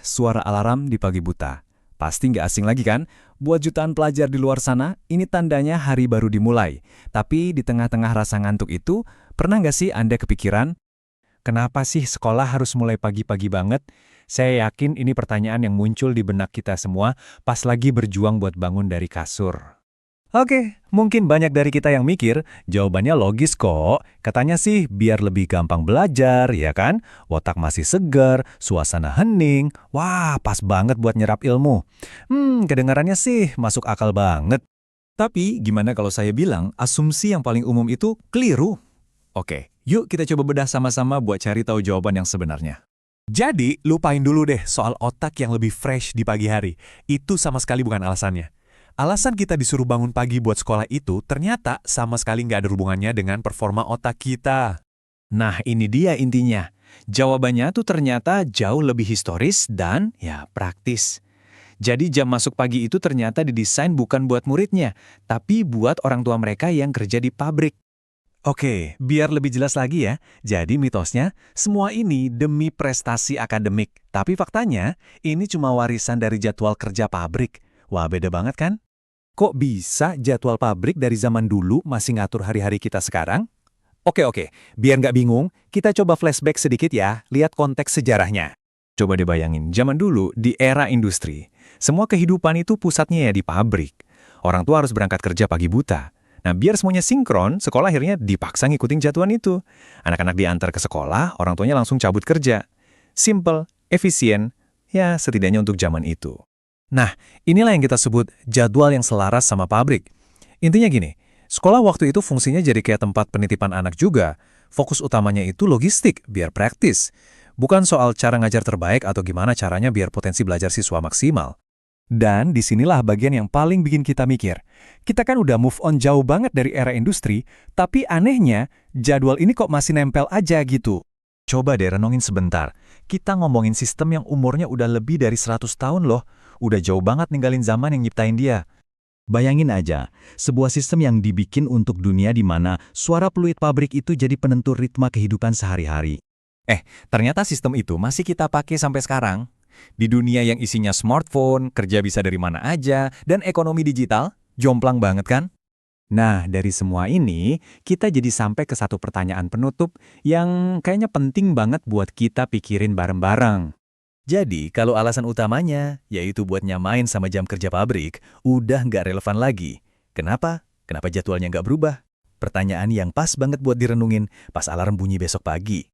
Suara alarm di pagi buta. Pasti nggak asing lagi kan? Buat jutaan pelajar di luar sana, ini tandanya hari baru dimulai. Tapi di tengah-tengah rasa ngantuk itu, pernah nggak sih Anda kepikiran, Kenapa sih sekolah harus mulai pagi-pagi banget? Saya yakin ini pertanyaan yang muncul di benak kita semua pas lagi berjuang buat bangun dari kasur. Oke, mungkin banyak dari kita yang mikir, jawabannya logis kok. Katanya sih biar lebih gampang belajar, ya kan? Otak masih segar, suasana hening. Wah, pas banget buat nyerap ilmu. Kedengarannya sih masuk akal banget. tapi gimana kalau saya bilang asumsi yang paling umum itu keliru? Oke, yuk kita coba bedah sama-sama buat cari tahu jawaban yang sebenarnya. Jadi, lupain dulu deh soal otak yang lebih fresh di pagi hari. Itu sama sekali bukan alasannya. Alasan kita disuruh bangun pagi buat sekolah itu ternyata sama sekali nggak ada hubungannya dengan performa otak kita. Nah, ini dia intinya. Jawabannya tuh ternyata jauh lebih historis dan ya praktis. Jadi jam masuk pagi itu ternyata didesain bukan buat muridnya, tapi buat orang tua mereka yang kerja di pabrik. Oke, biar lebih jelas lagi ya. Jadi mitosnya, semua ini demi prestasi akademik. Tapi faktanya, ini cuma warisan dari jadwal kerja pabrik. Wah, beda banget kan? Kok bisa jadwal pabrik dari zaman dulu masih ngatur hari-hari kita sekarang? Oke, biar nggak bingung, kita coba flashback sedikit ya, lihat konteks sejarahnya. Coba dibayangin, zaman dulu di era industri, semua kehidupan itu pusatnya ya di pabrik. Orang tua harus berangkat kerja pagi buta. Nah, biar semuanya sinkron, sekolah akhirnya dipaksa ngikutin jadwal itu. Anak-anak diantar ke sekolah, orang tuanya langsung cabut kerja. Simple, efisien, ya setidaknya untuk zaman itu. Nah, inilah yang kita sebut jadwal yang selaras sama pabrik. Intinya gini, sekolah waktu itu fungsinya jadi kayak tempat penitipan anak juga. Fokus utamanya itu logistik, biar praktis. Bukan soal cara ngajar terbaik atau gimana caranya biar potensi belajar siswa maksimal. Dan disinilah bagian yang paling bikin kita mikir. Kita kan udah move on jauh banget dari era industri, tapi anehnya, jadwal ini kok masih nempel aja gitu. Coba deh renungin sebentar. Kita ngomongin sistem yang umurnya udah lebih dari 100 tahun loh. Udah jauh banget ninggalin zaman yang nyiptain dia. Bayangin aja, sebuah sistem yang dibikin untuk dunia di mana suara peluit pabrik itu jadi penentu ritme kehidupan sehari-hari. Ternyata sistem itu masih kita pakai sampai sekarang. Di dunia yang isinya smartphone, kerja bisa dari mana aja, dan ekonomi digital, jomplang banget kan? Nah, dari semua ini, kita jadi sampai ke satu pertanyaan penutup yang kayaknya penting banget buat kita pikirin bareng-bareng. Jadi, kalau alasan utamanya, yaitu buat nyamain sama jam kerja pabrik, udah nggak relevan lagi. Kenapa? Kenapa jadwalnya nggak berubah? Pertanyaan yang pas banget buat direnungin pas alarm bunyi besok pagi.